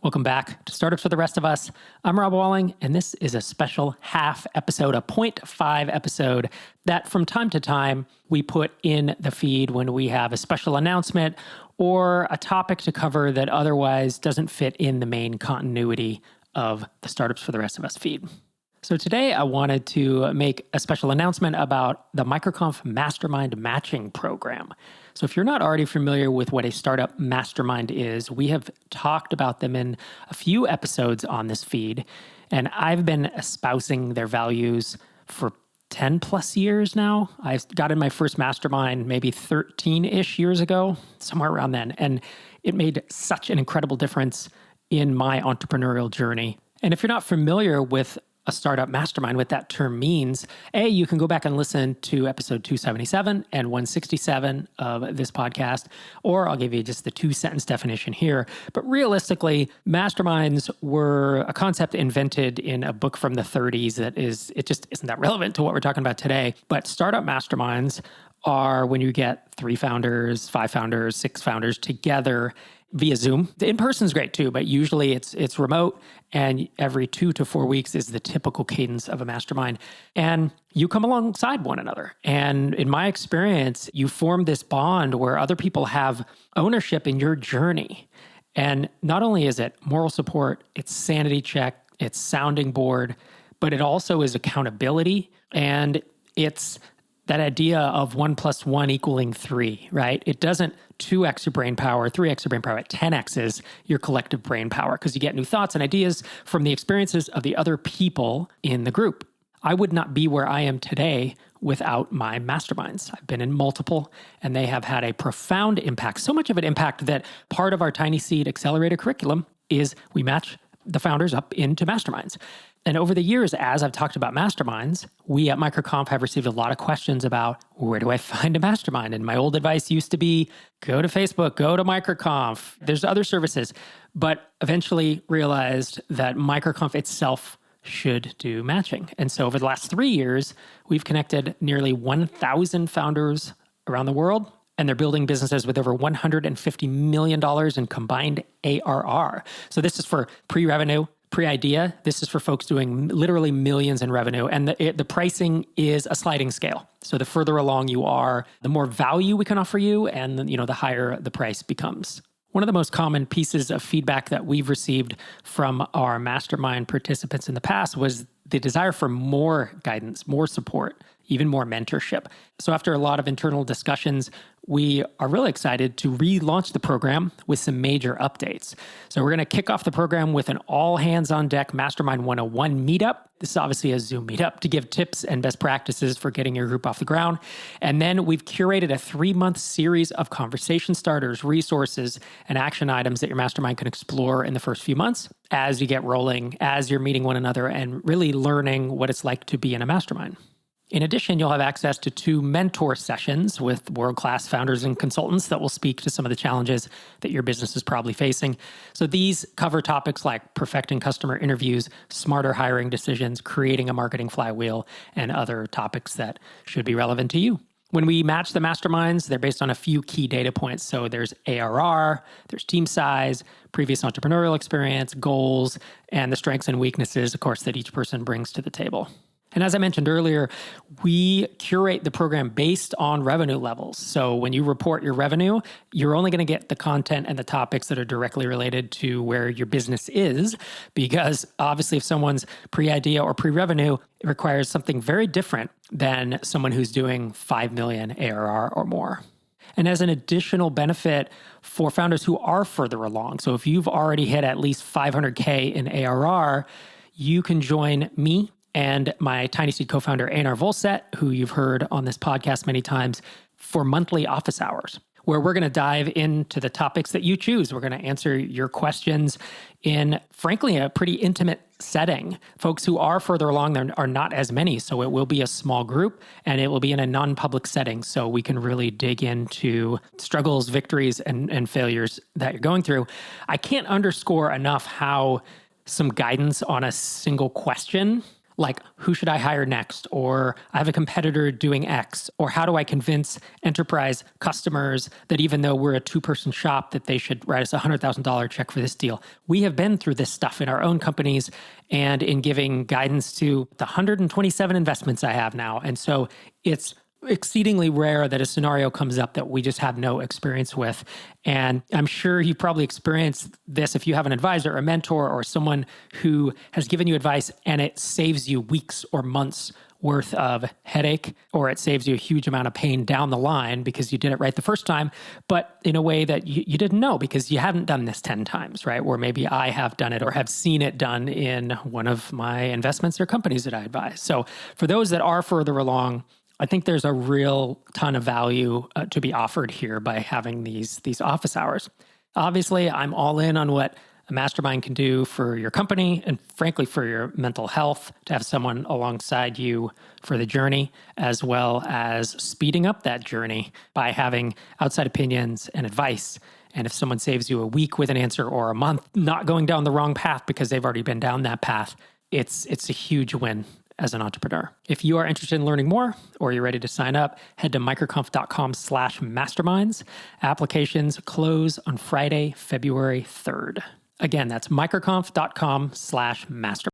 Welcome back to Startups for the Rest of Us. I'm Rob Walling, and this is a special half episode, a 0.5 episode that from time to time we put in the feed when we have a special announcement or a topic to cover that otherwise doesn't fit in the main continuity of the Startups for the Rest of Us feed. So today I wanted to make a special announcement about the MicroConf Mastermind Matching Program. So if you're not already familiar with what a startup mastermind is, we have talked about them in a few episodes on this feed, and I've been espousing their values for 10 plus years now. I got in my first mastermind maybe 13-ish years ago, somewhere around then, and it made such an incredible difference in my entrepreneurial journey. And if you're not familiar with a startup mastermind, what that term means, you can go back and listen to episode 277 and 167 of this podcast, or I'll give you just the 2-sentence definition here. But realistically, masterminds were a concept invented in a book from the 30s it just isn't that relevant to what we're talking about today. But startup masterminds are when you get 3 founders, 5 founders, 6 founders together via Zoom. The in-person is great too, but usually it's remote, and every 2 to 4 weeks is the typical cadence of a mastermind. And you come alongside one another. And in my experience, you form this bond where other people have ownership in your journey. And not only is it moral support, it's sanity check, it's sounding board, but it also is accountability. And it's that idea of 1 + 1 = 3, right? It doesn't 2x your brain power, 3x your brain power, it 10x's your collective brain power because you get new thoughts and ideas from the experiences of the other people in the group. I would not be where I am today without my masterminds. I've been in multiple, and they have had a profound impact, so much of an impact that part of our Tiny Seed Accelerator curriculum is we match the founders up into masterminds. And over the years, as I've talked about masterminds, we at MicroConf have received a lot of questions about where do I find a mastermind? And my old advice used to be go to Facebook, go to MicroConf. There's other services, but eventually realized that MicroConf itself should do matching. And so over the last 3 years, we've connected nearly 1,000 founders around the world, and they're building businesses with over $150 million in combined ARR. So this is for pre-revenue, pre-idea. This is for folks doing literally millions in revenue. And the pricing is a sliding scale. So the further along you are, the more value we can offer you, and the higher the price becomes. One of the most common pieces of feedback that we've received from our mastermind participants in the past was the desire for more guidance, more support, even more mentorship. So after a lot of internal discussions, we are really excited to relaunch the program with some major updates. So we're going to kick off the program with an all-hands-on-deck Mastermind 101 meetup. This is obviously a Zoom meetup to give tips and best practices for getting your group off the ground. And then we've curated a 3-month series of conversation starters, resources, and action items that your mastermind can explore in the first few months as you get rolling, as you're meeting one another, and really learning what it's like to be in a mastermind. In addition, you'll have access to 2 mentor sessions with world-class founders and consultants that will speak to some of the challenges that your business is probably facing. So these cover topics like perfecting customer interviews, smarter hiring decisions, creating a marketing flywheel, and other topics that should be relevant to you. When we match the masterminds, they're based on a few key data points. So there's ARR, there's team size, previous entrepreneurial experience, goals, and the strengths and weaknesses, of course, that each person brings to the table. And as I mentioned earlier, we curate the program based on revenue levels. So when you report your revenue, you're only going to get the content and the topics that are directly related to where your business is, because obviously if someone's pre-idea or pre-revenue, it requires something very different than someone who's doing 5 million ARR or more. And as an additional benefit for founders who are further along, so if you've already hit at least 500K in ARR, you can join me and my Tiny Seed co-founder, Einar Volset, who you've heard on this podcast many times, for monthly office hours, where we're going to dive into the topics that you choose. We're going to answer your questions in, frankly, a pretty intimate setting. Folks who are further along, there are not as many, so it will be a small group, and it will be in a non-public setting, so we can really dig into struggles, victories, and failures that you're going through. I can't underscore enough how some guidance on a single question like who should I hire next? Or I have a competitor doing X, or how do I convince enterprise customers that even though we're a 2-person shop, that they should write us a $100,000 check for this deal. We have been through this stuff in our own companies and in giving guidance to the 127 investments I have now. And so it's exceedingly rare that a scenario comes up that we just have no experience with. And I'm sure you probably experienced this if you have an advisor or a mentor or someone who has given you advice and it saves you weeks or months worth of headache, or it saves you a huge amount of pain down the line because you did it right the first time, but in a way that you didn't know because you hadn't done this 10 times, right? Or maybe I have done it or have seen it done in one of my investments or companies that I advise. So for those that are further along, I think there's a real ton of value to be offered here by having these office hours. Obviously, I'm all in on what a mastermind can do for your company and frankly for your mental health, to have someone alongside you for the journey, as well as speeding up that journey by having outside opinions and advice. And if someone saves you a week with an answer or a month not going down the wrong path because they've already been down that path, it's a huge win as an entrepreneur. If you are interested in learning more or you're ready to sign up, head to microconf.com/masterminds. Applications close on Friday, February 3rd. Again, that's microconf.com/masterminds.